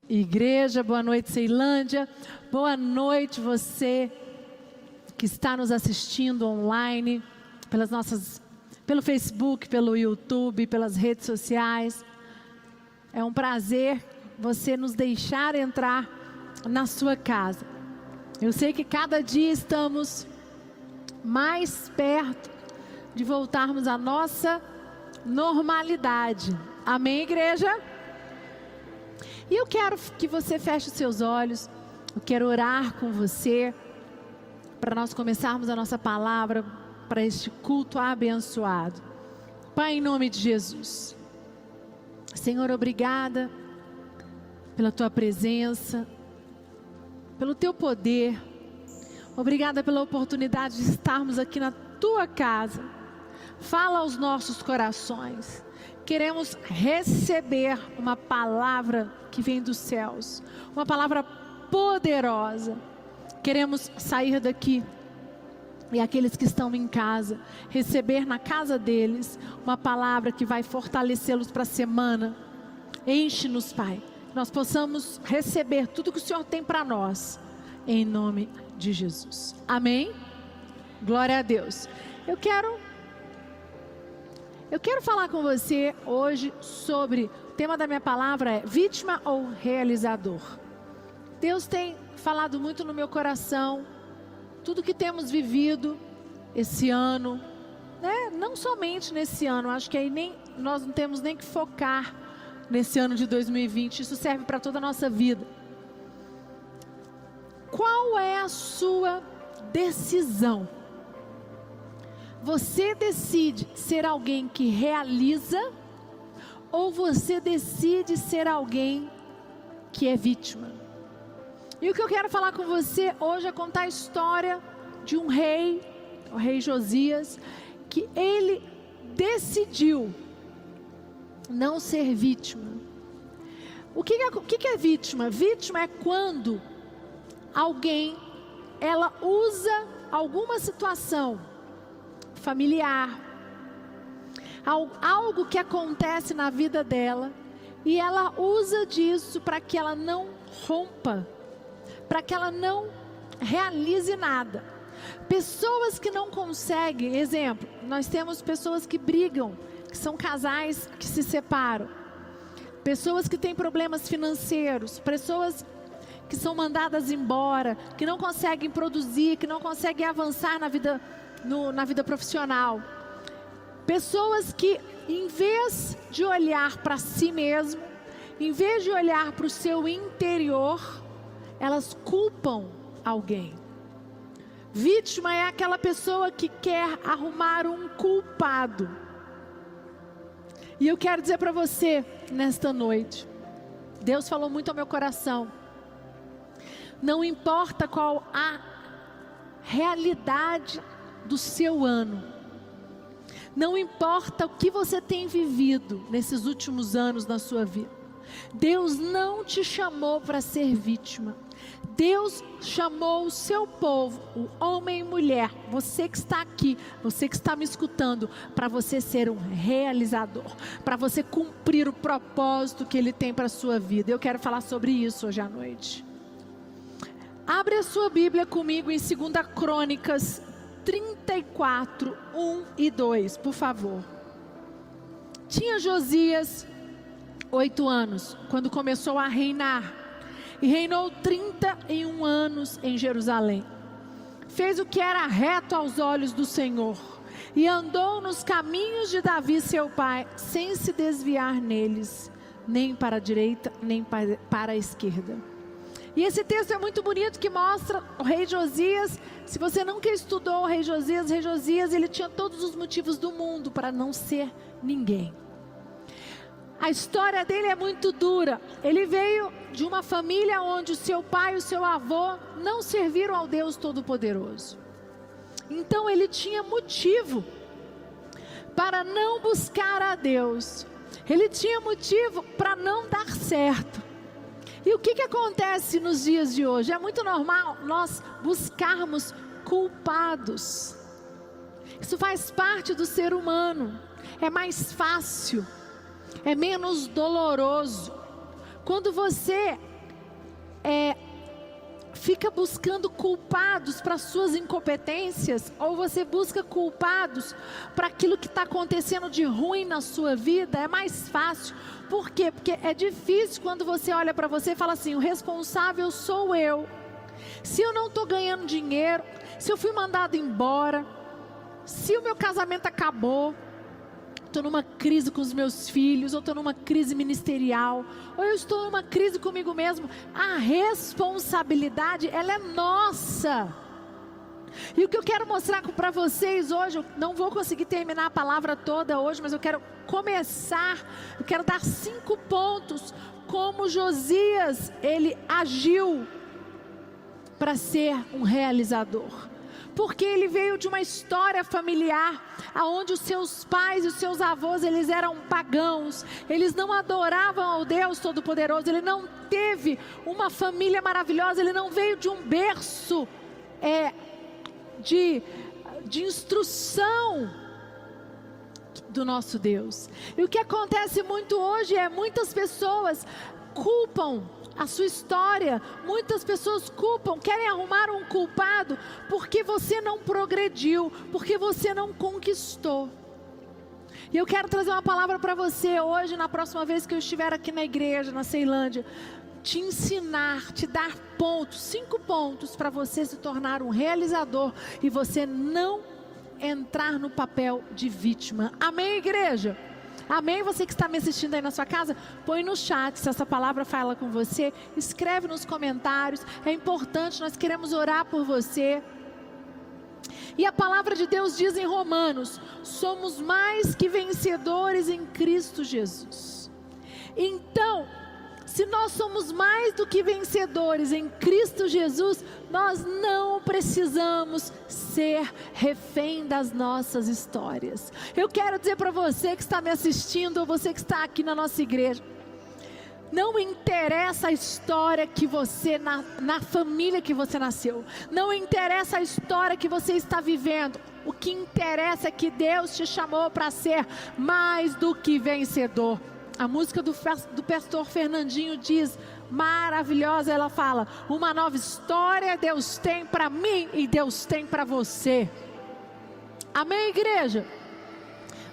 Igreja, boa noite, Ceilândia. Boa noite, você que está nos assistindo online, pelo Facebook, pelo YouTube, pelas redes sociais. É um prazer você nos deixar entrar na sua casa. Eu sei que cada dia estamos mais perto de voltarmos à nossa normalidade. Amém, igreja? E eu quero que você feche os seus olhos. Eu quero orar com você para nós começarmos a nossa palavra para este culto abençoado. Pai, em nome de Jesus, Senhor, obrigada pela tua presença, pelo teu poder. Obrigada pela oportunidade de estarmos aqui na tua casa. Fala aos nossos corações. Queremos receber uma palavra que vem dos céus, uma palavra poderosa. Queremos sair daqui e aqueles que estão em casa, receber na casa deles uma palavra que vai fortalecê-los para a semana. Enche-nos, Pai, nós possamos receber tudo que o Senhor tem para nós, em nome de Jesus. Amém? Glória a Deus. Eu quero falar com você hoje sobre, o tema da minha palavra é vítima ou realizador. Deus tem falado muito no meu coração, tudo que temos vivido esse ano, né? Não somente nesse ano, acho que aí nós não temos nem que focar nesse ano de 2020, isso serve para toda a nossa vida. Qual é a sua decisão? Você decide ser alguém que realiza ou você decide ser alguém que é vítima? E o que eu quero falar com você hoje é contar a história de um rei, o rei Josias, que ele decidiu não ser vítima. O que é vítima? Vítima é quando ela usa alguma situação familiar, algo que acontece na vida dela, e ela usa disso para que ela não rompa, para que ela não realize nada. Pessoas que não conseguem, exemplo, nós temos pessoas que brigam, que são casais que se separam, pessoas que têm problemas financeiros, pessoas que são mandadas embora, que não conseguem produzir, que não conseguem avançar na vida profissional. Pessoas que, em vez de olhar para si mesmo, em vez de olhar para o seu interior, elas culpam alguém. Vítima é aquela pessoa que quer arrumar um culpado. E eu quero dizer para você, nesta noite, Deus falou muito ao meu coração. Não importa qual a realidade do seu ano, não importa o que você tem vivido nesses últimos anos na sua vida, Deus não te chamou para ser vítima. Deus chamou o seu povo, o homem e mulher, você que está aqui, você que está me escutando, para você ser um realizador, para você cumprir o propósito que Ele tem para a sua vida. Eu quero falar sobre isso hoje à noite. Abre a sua Bíblia comigo em 2 Crônicas 34, 1 e 2, por favor. Tinha Josias 8 anos, quando começou a reinar, e reinou 31 anos em Jerusalém. Fez o que era reto aos olhos do Senhor, e andou nos caminhos de Davi seu pai, sem se desviar neles, nem para a direita, nem para a esquerda. E esse texto é muito bonito, que mostra o rei Josias. Se você nunca estudou o rei Josias, ele tinha todos os motivos do mundo para não ser ninguém. A história dele é muito dura. Ele veio de uma família onde o seu pai e o seu avô não serviram ao Deus Todo-Poderoso. Então ele tinha motivo para não buscar a Deus. Ele tinha motivo para não dar certo. E o que acontece nos dias de hoje? É muito normal nós buscarmos culpados. Isso faz parte do ser humano. É mais fácil, é menos doloroso. Quando você fica buscando culpados para suas incompetências, ou você busca culpados para aquilo que está acontecendo de ruim na sua vida, é mais fácil. Por quê? Porque é difícil quando você olha para você e fala assim: o responsável sou eu. Se eu não estou ganhando dinheiro, se eu fui mandado embora, se o meu casamento acabou, estou numa crise com os meus filhos, ou estou numa crise ministerial, ou eu estou numa crise comigo mesmo, a responsabilidade, ela é nossa. E o que eu quero mostrar para vocês hoje, eu não vou conseguir terminar a palavra toda hoje, mas eu quero começar, eu quero dar 5 pontos, como Josias, ele agiu para ser um realizador. Porque ele veio de uma história familiar, onde os seus pais e os seus avós, eles eram pagãos, eles não adoravam ao Deus Todo-Poderoso, ele não teve uma família maravilhosa, ele não veio de um berço de instrução do nosso Deus. E o que acontece muito hoje é, muitas pessoas culpam a sua história, muitas pessoas culpam, querem arrumar um culpado, porque você não progrediu, porque você não conquistou. E eu quero trazer uma palavra para você hoje, na próxima vez que eu estiver aqui na igreja, na Ceilândia, te ensinar, te dar 5 pontos para você se tornar um realizador, e você não entrar no papel de vítima. Amém, igreja? Amém? Você que está me assistindo aí na sua casa, põe no chat se essa palavra fala com você, escreve nos comentários, é importante, nós queremos orar por você. E a palavra de Deus diz em Romanos: somos mais que vencedores em Cristo Jesus. Então, se nós somos mais do que vencedores em Cristo Jesus, nós não precisamos ser refém das nossas histórias. Eu quero dizer para você que está me assistindo, ou você que está aqui na nossa igreja, não interessa a história que você, na família que você nasceu, não interessa a história que você está vivendo, o que interessa é que Deus te chamou para ser mais do que vencedor. A música do pastor Fernandinho diz, maravilhosa, ela fala: uma nova história Deus tem para mim e Deus tem para você. Amém, igreja?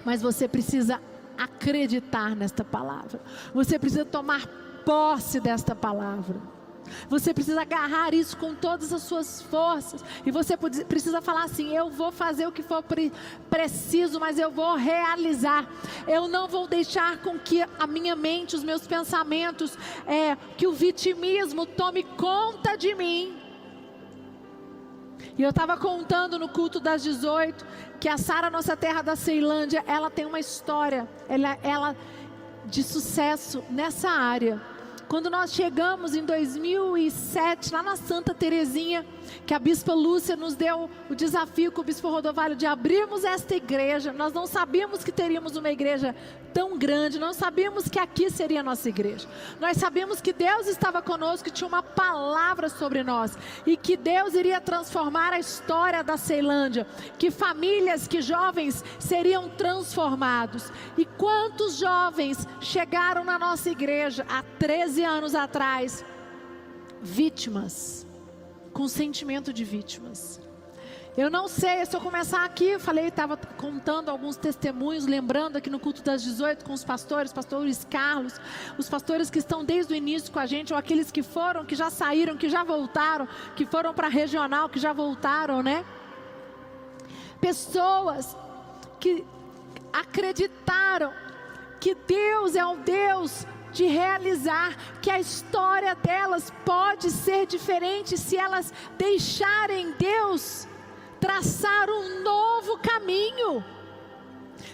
Mas você precisa acreditar nesta palavra, você precisa tomar posse desta palavra. Você precisa agarrar isso com todas as suas forças, e você precisa falar assim: eu vou fazer o que for preciso, mas eu vou realizar. Eu não vou deixar com que a minha mente, os meus pensamentos, que o vitimismo tome conta de mim. E eu estava contando no culto das 18, que a Sara, nossa terra da Ceilândia, ela tem uma história, ela de sucesso nessa área. Quando nós chegamos em 2007, lá na Santa Terezinha, que a Bispa Lúcia nos deu o desafio com o Bispo Rodovalho de abrirmos esta igreja, nós não sabíamos que teríamos uma igreja tão grande, não sabíamos que aqui seria a nossa igreja. Nós sabíamos que Deus estava conosco, que tinha uma palavra sobre nós, e que Deus iria transformar a história da Ceilândia, que famílias, que jovens seriam transformados. E quantos jovens chegaram na nossa igreja há 13 anos atrás, vítimas, com sentimento de vítimas. Eu não sei, se eu começar aqui, eu falei, estava contando alguns testemunhos, lembrando aqui no culto das 18 com os pastores, pastores Carlos, os pastores que estão desde o início com a gente, ou aqueles que foram, que já saíram, que já voltaram, que foram para a regional, que já voltaram, né? Pessoas que acreditaram que Deus é um Deus de realizar, que a história delas pode ser diferente se elas deixarem Deus traçar um novo caminho.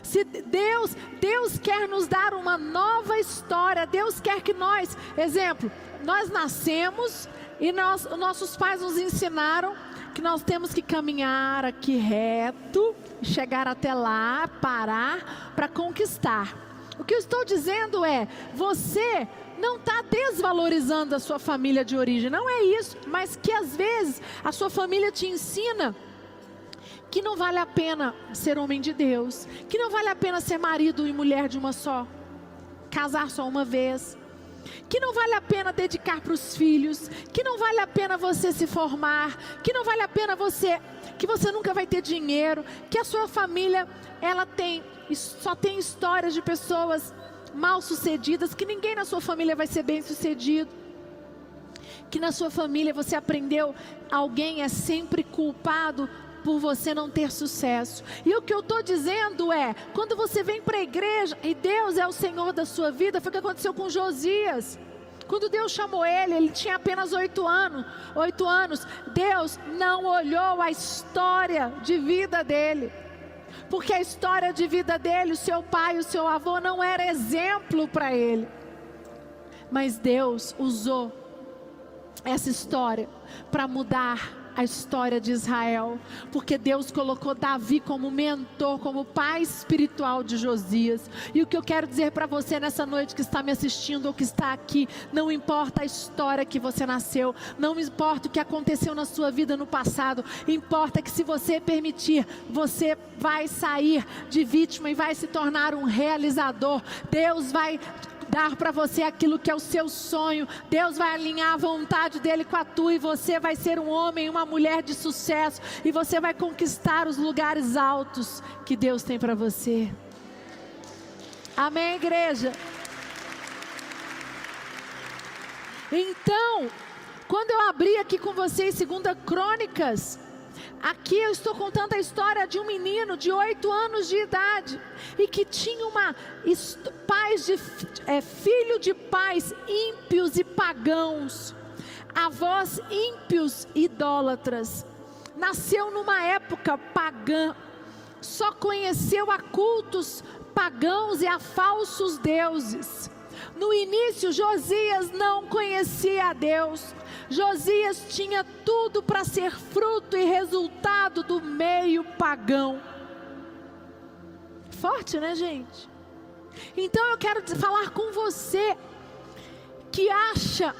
Se Deus quer nos dar uma nova história, Deus quer que nós, exemplo, nós nascemos e nossos pais nos ensinaram que nós temos que caminhar aqui reto, chegar até lá, parar para conquistar. O que eu estou dizendo é, você não está desvalorizando a sua família de origem, não é isso, mas que às vezes a sua família te ensina que não vale a pena ser homem de Deus, que não vale a pena ser marido e mulher de uma só, casar só uma vez, que não vale a pena dedicar para os filhos, que não vale a pena você se formar, que não vale a pena que você nunca vai ter dinheiro, que a sua família, só tem histórias de pessoas mal sucedidas, que ninguém na sua família vai ser bem sucedido, que na sua família você aprendeu, alguém é sempre culpado por você não ter sucesso. E o que eu estou dizendo é, quando você vem para a igreja e Deus é o Senhor da sua vida, foi o que aconteceu com Josias. Quando Deus chamou ele tinha apenas 8 anos. Deus não olhou a história de vida dele, porque a história de vida dele, o seu pai, o seu avô não era exemplo para ele. Mas Deus usou essa história para mudar a história de Israel, porque Deus colocou Davi como mentor, como pai espiritual de Josias. E o que eu quero dizer para você nessa noite que está me assistindo ou que está aqui, não importa a história que você nasceu, não importa o que aconteceu na sua vida no passado, importa que se você permitir, você vai sair de vítima e vai se tornar um realizador. Deus vai dar para você aquilo que é o seu sonho. Deus vai alinhar a vontade dele com a tua, e você vai ser um homem, uma mulher de sucesso, e você vai conquistar os lugares altos que Deus tem para você. Amém, igreja? Então, quando eu abri aqui com vocês 2 Crônicas, aqui eu estou contando a história de um menino de 8 anos de idade, e que tinha filho de pais ímpios e pagãos, avós ímpios e idólatras. Nasceu numa época pagã, só conheceu a cultos pagãos e a falsos deuses. No início, Josias não conhecia a Deus. Josias tinha tudo para ser fruto e resultado do meio pagão. Forte, né, gente? Então eu quero falar com você que acha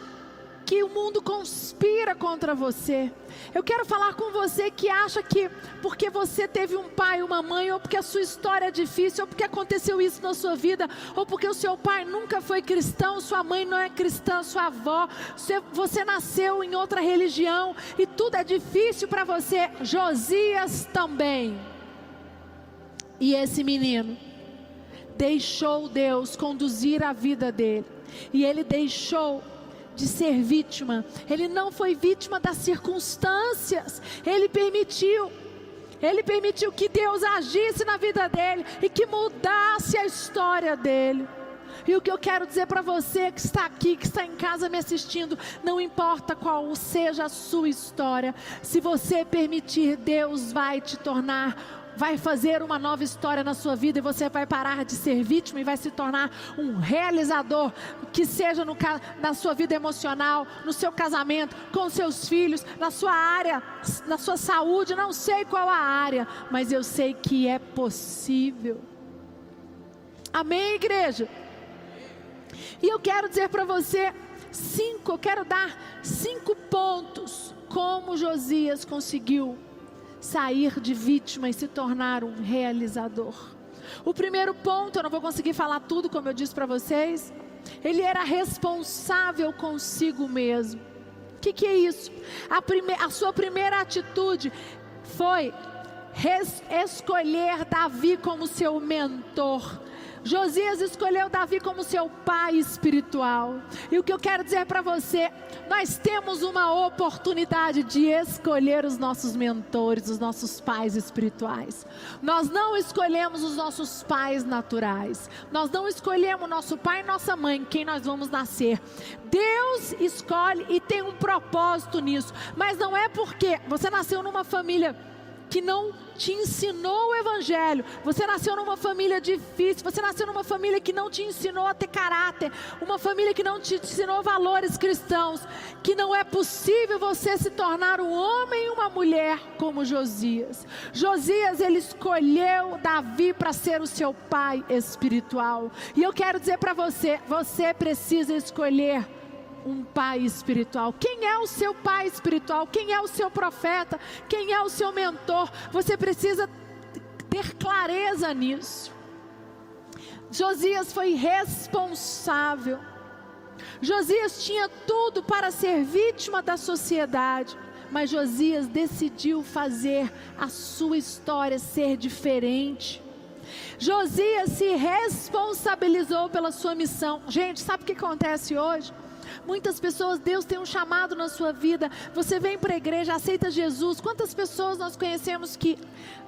que o mundo conspira contra você. Eu quero falar com você que acha que porque você teve um pai, uma mãe, ou porque a sua história é difícil, ou porque aconteceu isso na sua vida, ou porque o seu pai nunca foi cristão, sua mãe não é cristã, sua avó, você nasceu em outra religião e tudo é difícil para você. Josias também. E esse menino deixou Deus conduzir a vida dele, e ele deixou de ser vítima. Ele não foi vítima das circunstâncias. Ele permitiu que Deus agisse na vida dele e que mudasse a história dele. E o que eu quero dizer para você que está aqui, que está em casa me assistindo, não importa qual seja a sua história, se você permitir, Deus vai fazer uma nova história na sua vida, e você vai parar de ser vítima e vai se tornar um realizador, que seja na sua vida emocional, no seu casamento, com seus filhos, na sua área, na sua saúde. Não sei qual a área, mas eu sei que é possível. Amém, igreja? E eu quero dizer para você eu quero dar 5 pontos como Josias conseguiu sair de vítima e se tornar um realizador. O primeiro ponto, eu não vou conseguir falar tudo como eu disse para vocês, ele era responsável consigo mesmo. O que é isso? A sua primeira atitude foi escolher Davi como seu mentor. Josias escolheu Davi como seu pai espiritual. E o que eu quero dizer para você, nós temos uma oportunidade de escolher os nossos mentores, os nossos pais espirituais. Nós não escolhemos os nossos pais naturais, nós não escolhemos nosso pai e nossa mãe, quem nós vamos nascer. Deus escolhe e tem um propósito nisso. Mas não é porque você nasceu numa família que não te ensinou o evangelho, você nasceu numa família difícil, você nasceu numa família que não te ensinou a ter caráter, uma família que não te ensinou valores cristãos, que não é possível você se tornar um homem e uma mulher como Josias. Josias, ele escolheu Davi para ser o seu pai espiritual. E eu quero dizer para você, você precisa escolher um pai espiritual. Quem é o seu pai espiritual? Quem é o seu profeta? Quem é o seu mentor? Você precisa ter clareza nisso. Josias foi responsável. Josias tinha tudo para ser vítima da sociedade, mas Josias decidiu fazer a sua história ser diferente. Josias se responsabilizou pela sua missão. Gente, sabe o que acontece hoje? Muitas pessoas, Deus tem um chamado na sua vida, você vem para a igreja, aceita Jesus. Quantas pessoas nós conhecemos que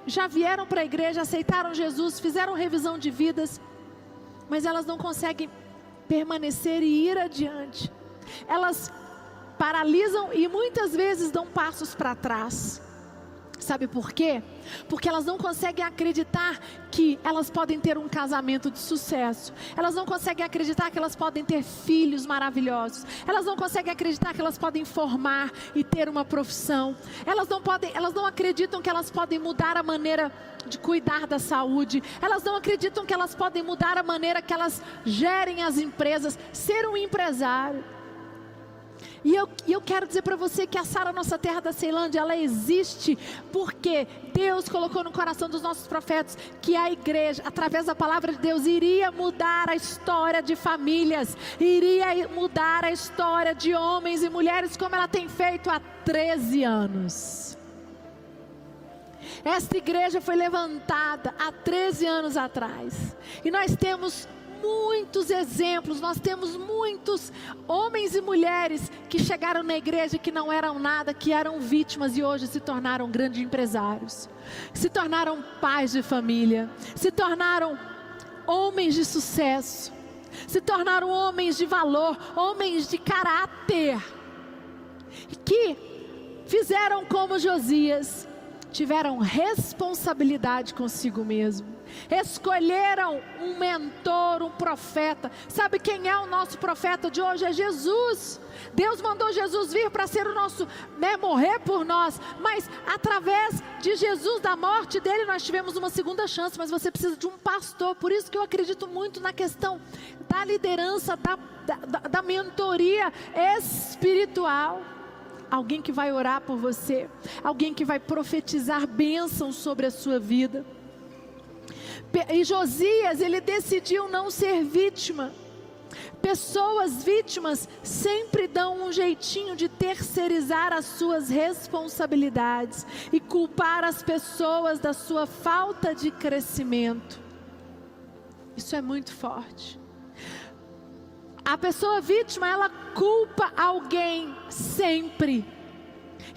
já vieram para a igreja, aceitaram Jesus, fizeram revisão de vidas, mas elas não conseguem permanecer e ir adiante. Elas paralisam e muitas vezes dão passos para trás. Sabe por quê? Porque elas não conseguem acreditar que elas podem ter um casamento de sucesso. Elas não conseguem acreditar que elas podem ter filhos maravilhosos. Elas não conseguem acreditar que elas podem formar e ter uma profissão. Elas não acreditam que elas podem mudar a maneira de cuidar da saúde. Elas não acreditam que elas podem mudar a maneira que elas gerem as empresas, ser um empresário. E eu quero dizer para você que a Sara Nossa Terra da Ceilândia, ela existe porque Deus colocou no coração dos nossos profetas que a igreja, através da palavra de Deus, iria mudar a história de famílias, iria mudar a história de homens e mulheres, como ela tem feito há 13 anos. Esta igreja foi levantada há 13 anos atrás, e nós temos muitos exemplos, nós temos muitos homens e mulheres que chegaram na igreja que não eram nada, que eram vítimas e hoje se tornaram grandes empresários, se tornaram pais de família, se tornaram homens de sucesso, se tornaram homens de valor, homens de caráter, que fizeram como Josias, tiveram responsabilidade consigo mesmo. Escolheram um mentor, um profeta. Sabe quem é o nosso profeta de hoje? É Jesus. Deus mandou Jesus vir para ser o nosso, morrer por nós. Mas através de Jesus, da morte dele, nós tivemos uma segunda chance. Mas você precisa de um pastor. Por isso que eu acredito muito na questão da liderança, da mentoria espiritual. Alguém que vai orar por você, alguém que vai profetizar bênçãos sobre a sua vida. E Josias, ele decidiu não ser vítima. Pessoas vítimas sempre dão um jeitinho de terceirizar as suas responsabilidades e culpar as pessoas da sua falta de crescimento. Isso é muito forte. A pessoa vítima, ela culpa alguém sempre.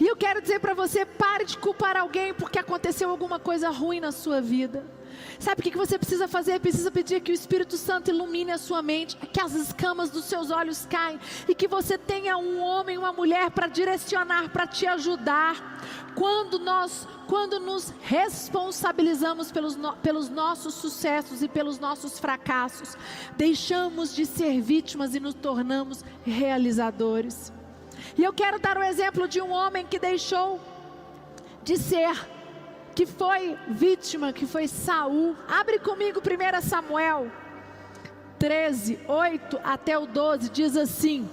E eu quero dizer para você, pare de culpar alguém porque aconteceu alguma coisa ruim na sua vida. Sabe o que você precisa fazer? Precisa pedir que o Espírito Santo ilumine a sua mente, que as escamas dos seus olhos caem e que você tenha um homem, uma mulher para direcionar, para te ajudar. Quando nos responsabilizamos pelos nossos sucessos e pelos nossos fracassos, deixamos de ser vítimas e nos tornamos realizadores. E eu quero dar o exemplo de um homem que deixou de ser, que foi vítima, que foi Saul. Abre comigo 1 Samuel 13, 8 até o 12, diz assim: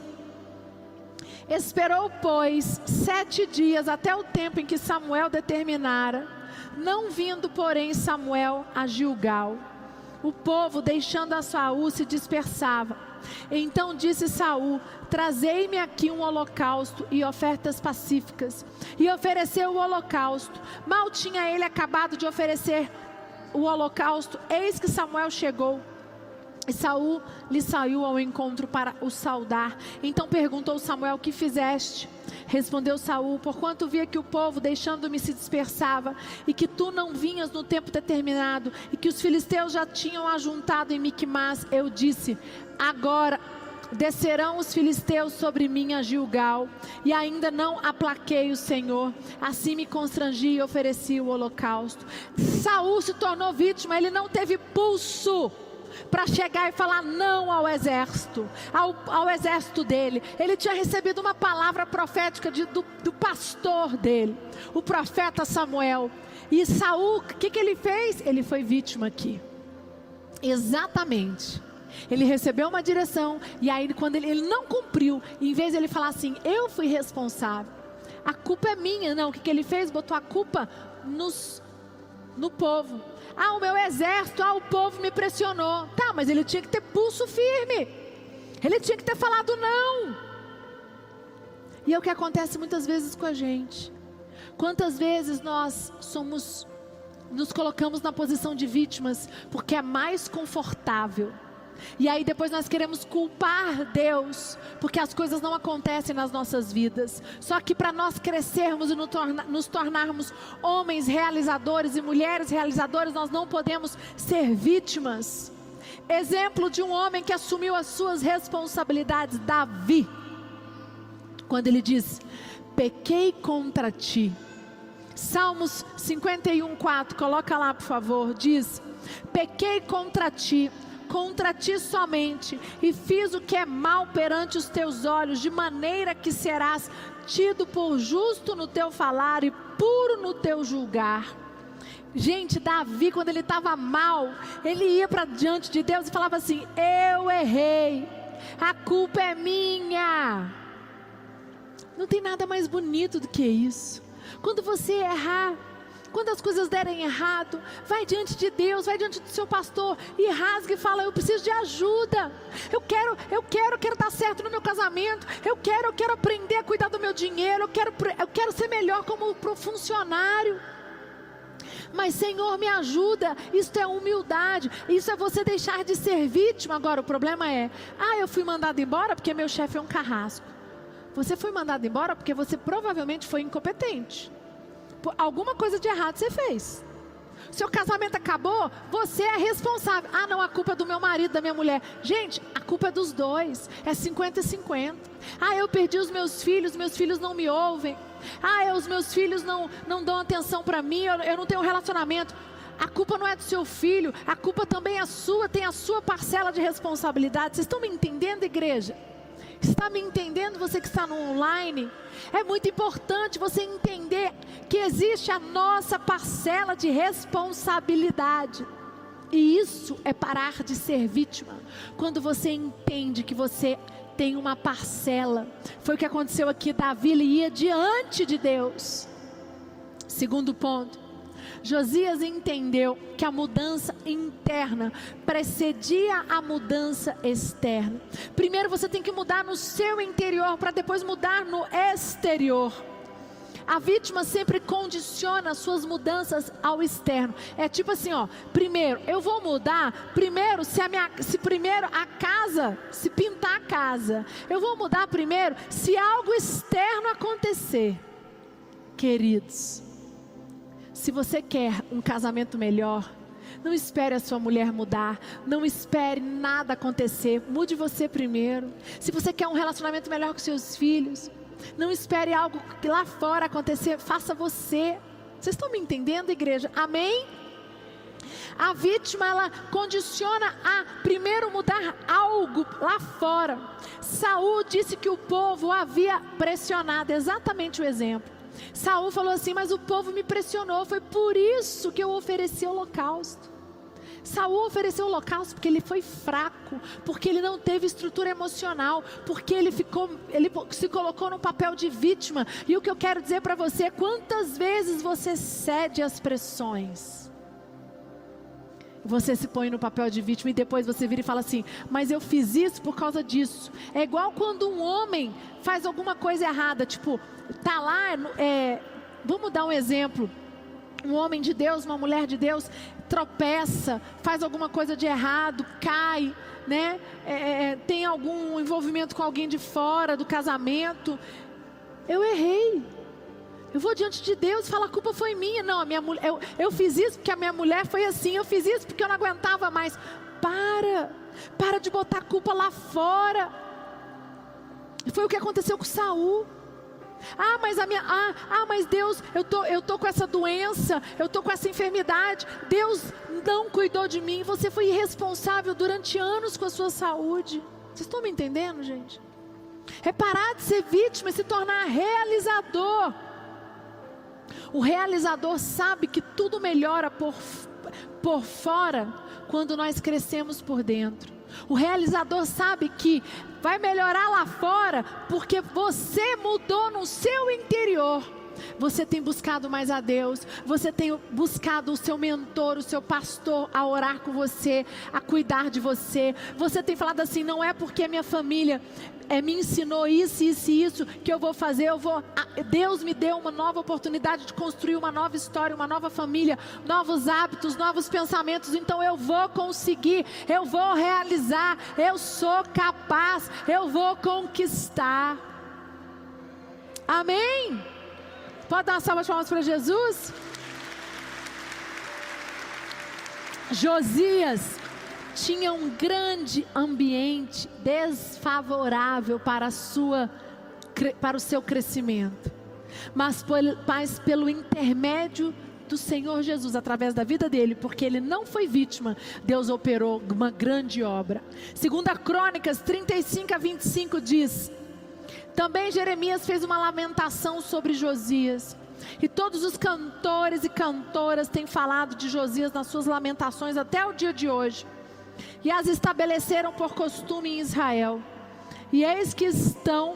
Esperou, pois, 7 dias até o tempo em que Samuel determinara, não vindo, porém, Samuel a Gilgal. O povo, deixando a Saul, se dispersava. Então disse Saul: Trazei-me aqui um holocausto e ofertas pacíficas. E ofereceu o holocausto. Mal tinha ele acabado de oferecer o holocausto, eis que Samuel chegou. E Saul lhe saiu ao encontro para o saudar. Então perguntou Samuel: Que fizeste? Respondeu Saul: Porquanto via que o povo, deixando-me, se dispersava, e que tu não vinhas no tempo determinado, e que os filisteus já tinham ajuntado em Miquimás, eu disse: Agora descerão os filisteus sobre mim a Gilgal, e ainda não aplaquei o Senhor. Assim me constrangi e ofereci o holocausto. Saul se tornou vítima. Ele não teve pulso para chegar e falar não ao exército, ao exército dele. Ele tinha recebido uma palavra profética do pastor dele, o profeta Samuel. E Saul, o que ele fez? Ele foi vítima aqui. Exatamente. Ele recebeu uma direção, e aí quando ele não cumpriu, em vez de ele falar assim: eu fui responsável, a culpa é minha. Não, o que ele fez? Botou a culpa no povo. O meu exército, o povo me pressionou. Tá, mas ele tinha que ter pulso firme. Ele tinha que ter falado não. E é o que acontece muitas vezes com a gente. Quantas vezes nós nos colocamos na posição de vítimas porque é mais confortável. E aí depois nós queremos culpar Deus porque as coisas não acontecem nas nossas vidas. Só que para nós crescermos e nos tornarmos homens realizadores e mulheres realizadoras, nós não podemos ser vítimas. Exemplo de um homem que assumiu as suas responsabilidades, Davi. Quando ele diz: pequei contra ti. Salmos 51:4, coloca lá por favor, diz: pequei contra ti somente, e fiz o que é mal perante os teus olhos, de maneira que serás tido por justo no teu falar e puro no teu julgar. Gente, Davi, quando ele estava mal, ele ia para diante de Deus e falava assim: eu errei, a culpa é minha. Não tem nada mais bonito do que isso. Quando você errar, quando as coisas derem errado, vai diante de Deus, vai diante do seu pastor e rasga e fala: eu preciso de ajuda, eu quero dar certo no meu casamento, eu quero aprender a cuidar do meu dinheiro, eu quero ser melhor como funcionário. Mas Senhor, me ajuda. Isso é humildade, isso é você deixar de ser vítima. Agora o problema é: eu fui mandado embora porque meu chefe é um carrasco. Você foi mandado embora porque você provavelmente foi incompetente. Alguma coisa de errado você fez. Seu casamento acabou, você é responsável. Não, a culpa é do meu marido, da minha mulher. Gente, a culpa é dos dois, é 50-50. Eu perdi os meus filhos não me ouvem. Os meus filhos não dão atenção para mim, eu não tenho um relacionamento. A culpa não é do seu filho, a culpa também é sua, tem a sua parcela de responsabilidade. Vocês estão me entendendo, igreja? Está me entendendo, você que está no online? É muito importante você entender que existe a nossa parcela de responsabilidade. E isso é parar de ser vítima. Quando você entende que você tem uma parcela. Foi o que aconteceu aqui. Davi, ele ia diante de Deus. Segundo ponto: Josias entendeu que a mudança interna precedia a mudança externa. Primeiro você tem que mudar no seu interior para depois mudar no exterior. A vítima sempre condiciona suas mudanças ao externo. É tipo assim, primeiro eu vou mudar, se primeiro a casa, se pintar a casa, eu vou mudar primeiro se algo externo acontecer. Queridos, se você quer um casamento melhor, não espere a sua mulher mudar, não espere nada acontecer, mude você primeiro. Se você quer um relacionamento melhor com seus filhos, não espere algo que lá fora acontecer, faça você. Vocês estão me entendendo, igreja? Amém? A vítima, ela condiciona a primeiro mudar algo lá fora. Saul disse que o povo havia pressionado, exatamente o exemplo. Saul falou assim: mas o povo me pressionou, foi por isso que eu ofereci holocausto. Saul ofereceu holocausto porque ele foi fraco, porque ele não teve estrutura emocional, porque ele se colocou no papel de vítima. E o que eu quero dizer para você é: quantas vezes você cede às pressões? Você se põe no papel de vítima e depois você vira e fala assim: mas eu fiz isso por causa disso. É igual quando um homem faz alguma coisa errada, tipo, tá lá, vamos dar um exemplo. Um homem de Deus, uma mulher de Deus, tropeça, faz alguma coisa de errado, cai, né? Tem algum envolvimento com alguém de fora do casamento. Eu errei. Eu vou diante de Deus e falo: a culpa foi minha. Não, a minha mulher, eu fiz isso porque a minha mulher foi assim. Eu fiz isso porque eu não aguentava mais. Para de botar a culpa lá fora. Foi o que aconteceu com Saul. Mas Deus, eu tô com essa doença, eu tô com essa enfermidade. Deus não cuidou de mim. Você foi irresponsável durante anos com a sua saúde. Vocês estão me entendendo, gente? É parar de ser vítima e se tornar realizador. O realizador sabe que tudo melhora por fora quando nós crescemos por dentro. O realizador sabe que vai melhorar lá fora porque você mudou no seu interior. você tem buscado mais a Deus, você tem buscado o seu mentor, o seu pastor a orar com você, a cuidar de você. Você tem falado assim: não é porque a minha família me ensinou isso, isso e isso que eu vou fazer, Deus me deu uma nova oportunidade de construir uma nova história, uma nova família, novos hábitos, novos pensamentos, então eu vou conseguir, eu vou realizar, eu sou capaz, eu vou conquistar. Amém? Pode dar uma salva de palmas para Jesus? Josias tinha um grande ambiente desfavorável para o seu crescimento, mas pelo intermédio do Senhor Jesus, através da vida dele, porque ele não foi vítima, Deus operou uma grande obra. 2 Crônicas 35-25 diz: também Jeremias fez uma lamentação sobre Josias, e todos os cantores e cantoras têm falado de Josias nas suas lamentações até o dia de hoje, e as estabeleceram por costume em Israel, e eis que estão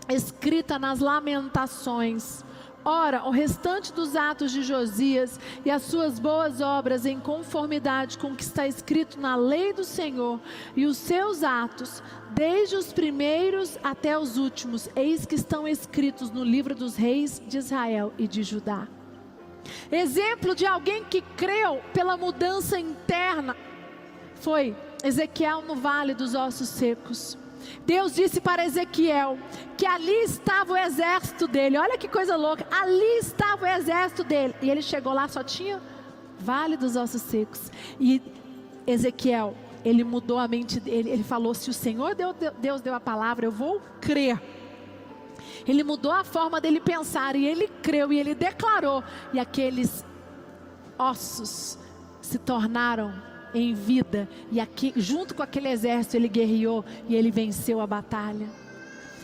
escritas nas lamentações. Ora, o restante dos atos de Josias e as suas boas obras, em conformidade com o que está escrito na lei do Senhor, e os seus atos, desde os primeiros até os últimos, eis que estão escritos no livro dos reis de Israel e de Judá. Exemplo de alguém que creu pela mudança interna foi Ezequiel no vale dos ossos secos. Deus disse para Ezequiel que ali estava o exército dele. Olha que coisa louca, ali estava o exército dele, e ele chegou lá, só tinha vale dos ossos secos. E Ezequiel, ele mudou a mente dele, ele falou: se o Senhor Deus deu a palavra, eu vou crer. Ele mudou a forma dele pensar, e ele creu, e ele declarou, e aqueles ossos se tornaram em vida, e aqui, junto com aquele exército, ele guerreou e ele venceu a batalha.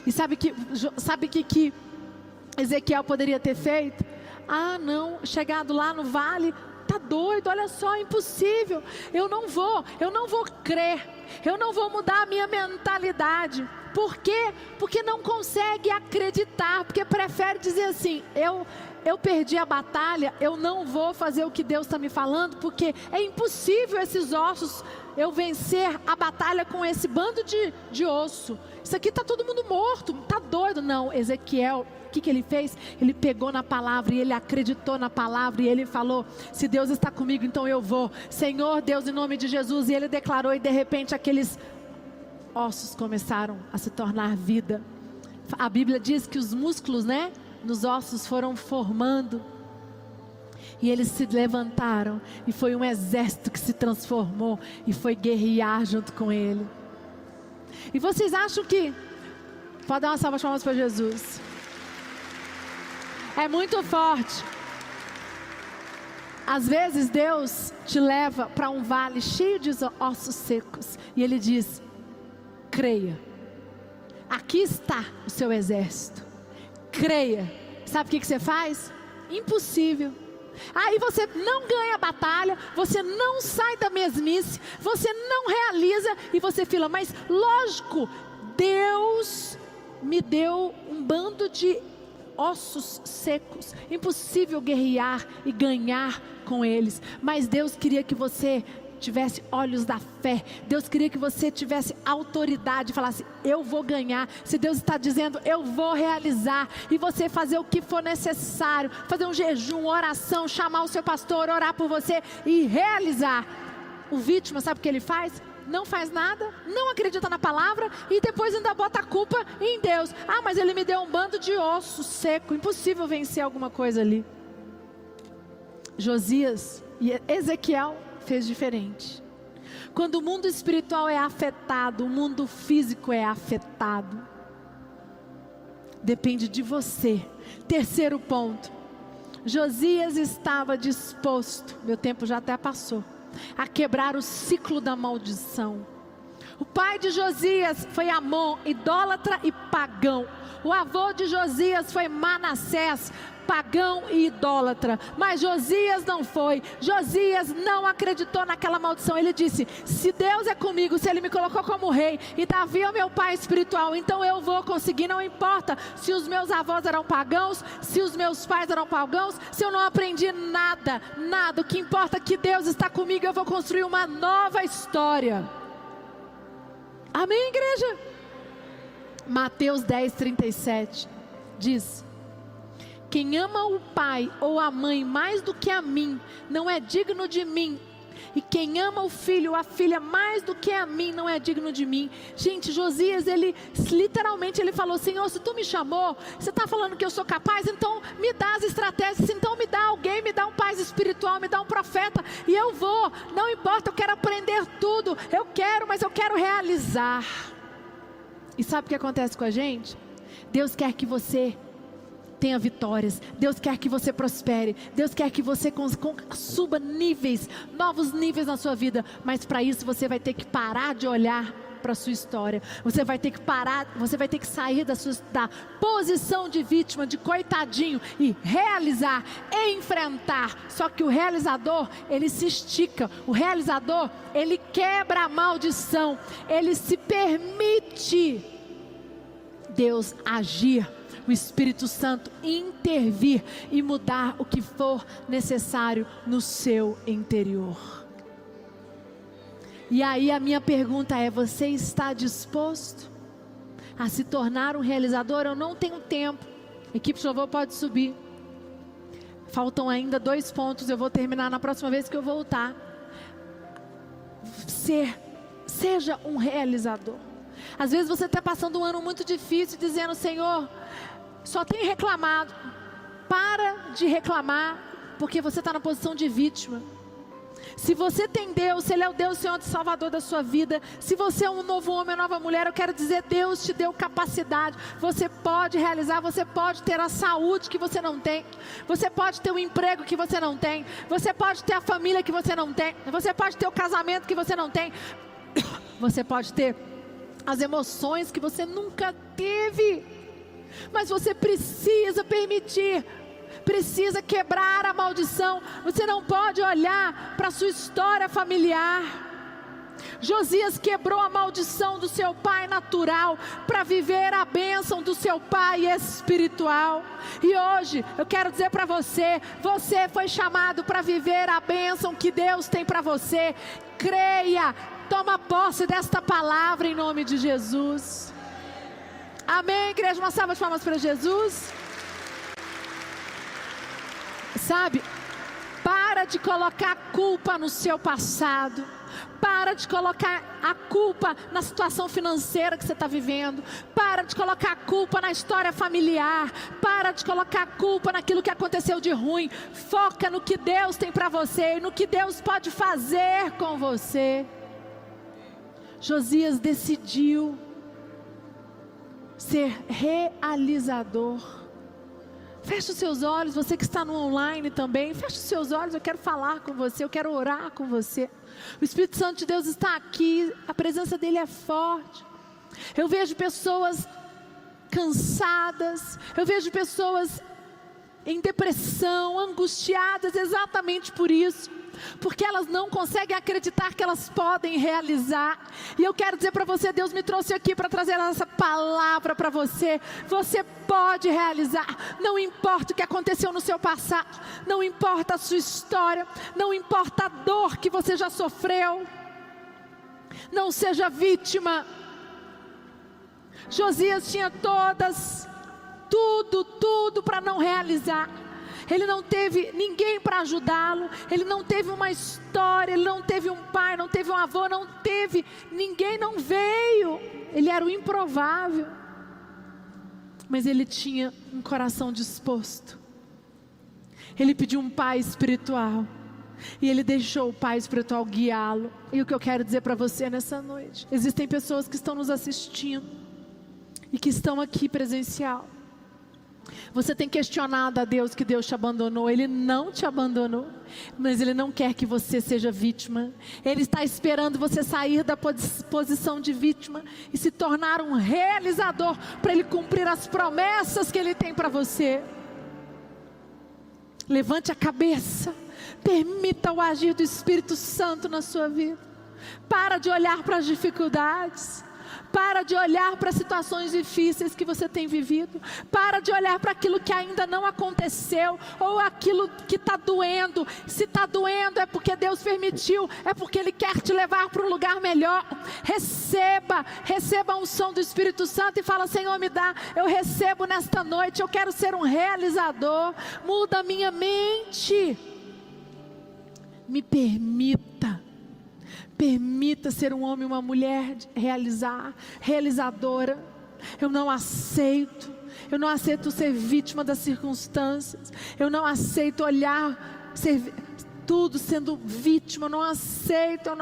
E sabe que Ezequiel poderia ter feito? Ah, não, chegado lá no vale, tá doido, olha só, impossível, eu não vou crer, eu não vou mudar a minha mentalidade. Por quê? Porque não consegue acreditar, porque prefere dizer assim: eu perdi a batalha, eu não vou fazer o que Deus está me falando, porque é impossível esses ossos, eu vencer a batalha com esse bando de osso. Isso aqui está todo mundo morto, está doido. Não, Ezequiel, o que ele fez? Ele pegou na palavra e ele acreditou na palavra, e ele falou: se Deus está comigo, então eu vou. Senhor Deus, em nome de Jesus. E ele declarou, e de repente aqueles ossos começaram a se tornar vida. A Bíblia diz que os músculos, nos ossos foram formando, e eles se levantaram, e foi um exército que se transformou e foi guerrear junto com ele. E vocês acham que, pode dar uma salva de palmas para Jesus, é muito forte. Às vezes Deus te leva para um vale cheio de ossos secos, e Ele diz: creia, aqui está o seu exército, creia. Sabe o que você faz? Impossível. Aí você não ganha a batalha, você não sai da mesmice, você não realiza, e você fala: mas lógico, Deus me deu um bando de ossos secos, impossível guerrear e ganhar com eles. Mas Deus queria que você tivesse olhos da fé. Deus queria que você tivesse autoridade, falasse: eu vou ganhar. Se Deus está dizendo, eu vou realizar. E você fazer o que for necessário, fazer um jejum, oração, chamar o seu pastor, orar por você e realizar. O vítima, sabe o que ele faz? Não faz nada, não acredita na palavra, e depois ainda bota a culpa em Deus. Ah, mas ele me deu um bando de osso seco, impossível vencer alguma coisa ali. Josias e Ezequiel fez diferente. Quando o mundo espiritual é afetado, o mundo físico é afetado. Depende de você. Terceiro ponto: Josias estava disposto, meu tempo já até passou, a quebrar o ciclo da maldição. O pai de Josias foi Amon, idólatra e pagão. O avô de Josias foi Manassés, pagão e idólatra. Mas Josias não foi. Josias não acreditou naquela maldição. Ele disse: se Deus é comigo, se Ele me colocou como rei, e Davi é o meu pai espiritual, então eu vou conseguir. Não importa se os meus avós eram pagãos, se os meus pais eram pagãos, se eu não aprendi nada, nada. O que importa é que Deus está comigo. Eu vou construir uma nova história. Amém, igreja? Mateus 10:37 diz: quem ama o pai ou a mãe mais do que a mim, não é digno de mim. E quem ama o filho ou a filha mais do que a mim, não é digno de mim. Gente, Josias, ele literalmente ele falou: Senhor, se tu me chamou, você está falando que eu sou capaz, então me dá as estratégias, então me dá alguém, me dá um pai espiritual, me dá um profeta, e eu vou, não importa, eu quero aprender tudo, eu quero, mas eu quero realizar. E sabe o que acontece com a gente? Deus quer que você tenha vitórias, Deus quer que você prospere, Deus quer que você suba níveis, novos níveis na sua vida, mas para isso você vai ter que parar de olhar para a sua história, você vai ter que parar, você vai ter que sair da posição de vítima, de coitadinho, e realizar, enfrentar. Só que o realizador, ele se estica, o realizador, ele quebra a maldição, ele se permite Deus agir, o Espírito Santo intervir e mudar o que for necessário no seu interior. E aí a minha pergunta é: você está disposto a se tornar um realizador? Eu não tenho tempo. Equipe de louvor pode subir. Faltam ainda 2 pontos, eu vou terminar na próxima vez que eu voltar. Seja um realizador. Às vezes você está passando um ano muito difícil, dizendo: Senhor, só tem reclamado. Para de reclamar, porque você está na posição de vítima. Se você tem Deus, se Ele é o Deus, Senhor e Salvador da sua vida, se você é um novo homem, uma nova mulher, eu quero dizer: Deus te deu capacidade. Você pode realizar, você pode ter a saúde que você não tem, você pode ter o emprego que você não tem, você pode ter a família que você não tem, você pode ter o casamento que você não tem, você pode ter as emoções que você nunca teve, mas você precisa permitir, precisa quebrar a maldição. Você não pode olhar para a sua história familiar. Josias quebrou a maldição do seu pai natural para viver a bênção do seu pai espiritual. E hoje eu quero dizer para você: você foi chamado para viver a bênção que Deus tem para você. Creia, toma posse desta palavra em nome de Jesus. Amém, igreja? Uma salva de palmas para Jesus. Sabe, para de colocar culpa no seu passado. Para de colocar a culpa na situação financeira que você está vivendo. Para de colocar a culpa na história familiar. Para de colocar a culpa naquilo que aconteceu de ruim. Foca no que Deus tem para você e no que Deus pode fazer com você. Josias decidiu ser realizador. Feche os seus olhos, você que está no online também, feche os seus olhos, eu quero falar com você, eu quero orar com você. O Espírito Santo de Deus está aqui, a presença dEle é forte. Eu vejo pessoas cansadas, eu vejo pessoas em depressão, angustiadas exatamente por isso, porque elas não conseguem acreditar que elas podem realizar. E eu quero dizer para você: Deus me trouxe aqui para trazer essa palavra para você. Você pode realizar, não importa o que aconteceu no seu passado, não importa a sua história, não importa a dor que você já sofreu. Não seja vítima. Josias tinha tudo para não realizar. Ele não teve ninguém para ajudá-lo, ele não teve uma história, ele não teve um pai, não teve um avô, não teve ninguém, não veio. Ele era o improvável, mas ele tinha um coração disposto. Ele pediu um pai espiritual e ele deixou o pai espiritual guiá-lo. E o que eu quero dizer para você nessa noite: existem pessoas que estão nos assistindo e que estão aqui presencial. Você tem questionado a Deus que Deus te abandonou. Ele não te abandonou, mas Ele não quer que você seja vítima. Ele está esperando você sair da posição de vítima e se tornar um realizador, para Ele cumprir as promessas que Ele tem para você. Levante a cabeça. Permita o agir do Espírito Santo na sua vida. Para de olhar para as dificuldades. Para de olhar para as situações difíceis que você tem vivido. Para de olhar para aquilo que ainda não aconteceu, ou aquilo que está doendo. Se está doendo é porque Deus permitiu, é porque Ele quer te levar para um lugar melhor. Receba a unção do Espírito Santo e fala: Senhor, me dá, eu recebo nesta noite, eu quero ser um realizador. Muda a minha mente. Me permita ser um homem e uma mulher realizadora. Eu não aceito ser vítima das circunstâncias. Eu não aceito olhar, ser tudo sendo vítima. Eu não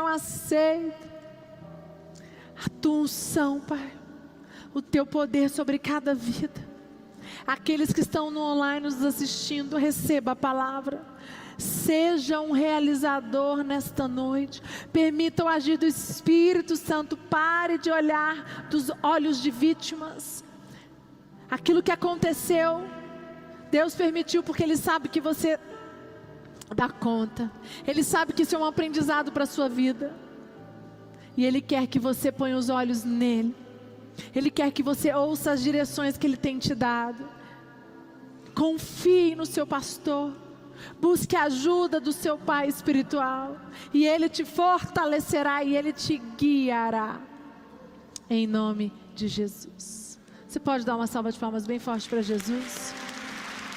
aceito. A tua unção, Pai, o teu poder sobre cada vida. Aqueles que estão no online nos assistindo, receba a palavra. Seja um realizador nesta noite. Permita o agir do Espírito Santo. Pare de olhar dos olhos de vítimas. Aquilo que aconteceu, Deus permitiu porque Ele sabe que você dá conta. Ele sabe que isso é um aprendizado para a sua vida. E Ele quer que você ponha os olhos nele. Ele quer que você ouça as direções que Ele tem te dado. Confie no seu pastor. Busque a ajuda do seu pai espiritual. E Ele te fortalecerá e Ele te guiará. Em nome de Jesus. Você pode dar uma salva de palmas bem forte para Jesus?